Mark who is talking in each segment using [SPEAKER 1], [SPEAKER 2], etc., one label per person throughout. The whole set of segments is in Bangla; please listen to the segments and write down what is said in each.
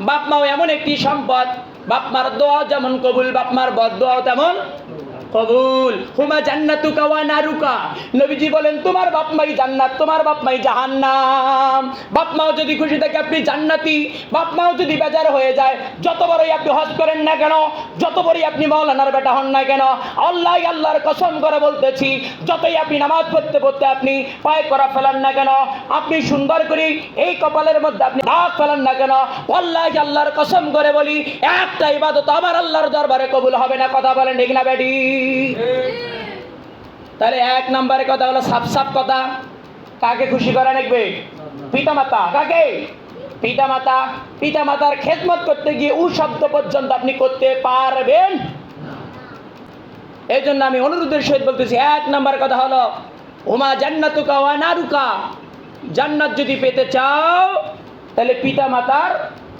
[SPEAKER 1] বাপ মাও এমন একটি সম্পদ, বাপ মার দোয়া যেমন কবুল, বাপ মার বদদোয়াও তেমন কবুল। হুমা জান্নাতুকা ওয়া নারুকা, নবীজি বলেন তোমার বাপ মাই জান্নাত, তোমার বাপ মাই জাহান্নাম। বাপ মাও যদি খুশি থাকে আপনি জান্নাতি, বাপ মাও যদি বেজার হয়ে যায়, যত বড়ই আপনি হজ করেন না কেন, যত বড়ই আপনি মাওলানার বেটা হন না কেন, আল্লাহর কসম করে বলতেছি, যতই আপনি নামাজ পড়তে পড়তে আপনি পায়ে করা ফেলান না কেন, আপনি সুন্দর করে এই কপালের মধ্যে আপনি দাগ ফেলান না কেন, আল্লাহর কসম করে বলি একটা ইবাদত আমার আল্লাহর দরবারে কবুল হবে না। কথা বলেন ঠিক না বেটি? তাহলে এক নম্বরে কথা হলো সাফ সাফ কথা, কাকে খুশি করা লাগবে? পিতামাতা। কাকে? পিতামাতা। পিতামাতার খেদমত করতে গিয়ে ও শব্দ পর্যন্ত আপনি করতে পারবেন। এই জন্য আমি অনুরোধের সহিত বলতেছি, এক নম্বর কথা হলো হুমা জান্নাতুকা ওয়া নারুকা, জান্নাত যদি পেতে চাও তাহলে পিতামাতার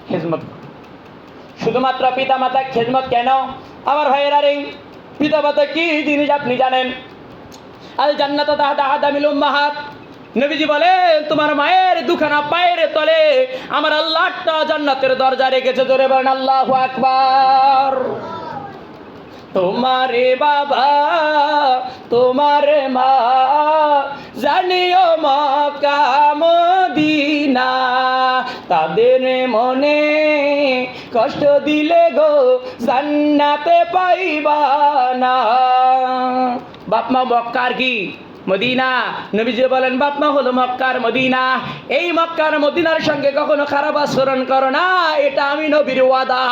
[SPEAKER 1] খেদমত। শুধুমাত্র পিতামাতার খেদমত কেন আমার ভাইয়েরা রে? পিতামাতা কি জিনিস আপনি জানেন? আল জান্নাতু তাহতা আদামিল উম্মাহাত, নবীজি বলেন তোমার মায়ের দুখানা পায়ের তলে আমার আল্লাহ একটা জান্নাতের দরজা রেখেছে। জোরে বলেন আল্লাহু আকবার। তোমারে বাবা তোমারে মা জানিও মক্কা মদিনা, তাদের মনে কষ্ট দিলে গো জান্নাতে পাইবা না। বাপ মা মক্কার কি? মদিনা। নবীজি বলেন বাপ মা হলো মক্কার মদিনা। এই মক্কার মদিনার সঙ্গে কখনো খারাপ আচরণ করো না, এটা আমি নবীর ওয়াদা।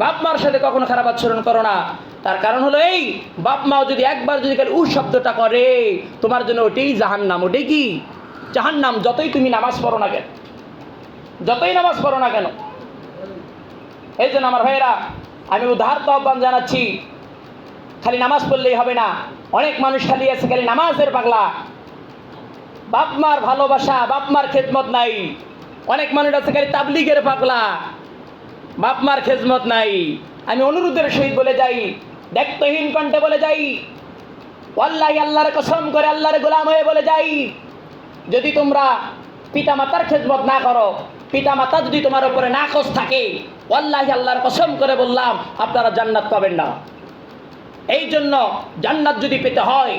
[SPEAKER 1] বাপ মার সাথে কখনো খারাপ আচরণ করো না। তার কারণ হলো এই, বাপ মাও যদি একবার যদি উ শব্দটা করে তোমার জন্য ওটাই জাহান্নাম। ওটাই কি? জাহান্নাম। যতই তুমি নামাজ পড়ো না কেন, যতই নামাজ পড়ো না কেন। এই জন্য আমার ভাইয়েরা আমি উদাহরণ আহ্বান জানাচ্ছি, খালি নামাজ পড়লেই হবে না। অনেক মানুষ খালি আছে খালি নামাজের পাগলা, বাপ মার ভালোবাসা বাপ মার খেদমত নাই। অনেক মানুষ আছে খালি তাবলিগের পাগলা, বাপ মার খেদমত নাই। আমি অনুরোধের সহিত বলে যাই, দায়িত্বহীন কণ্ঠে বলে যাই, ওয়াল্লাহি আল্লাহর কসম করে আল্লাহর গোলাম হয়ে বলে যাই, যদি তোমরা পিতামাতার খেদমত না করো, পিতামাতা যদি তোমার উপরে নাকচ থাকে, ওয়াল্লাহি আল্লাহর কসম করে বললাম আপনারা জান্নাত পাবেন না। এই জন্য জান্নাত যদি পেতে হয়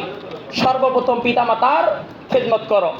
[SPEAKER 1] সর্বপ্রথম পিতামাতার খেদমত করো।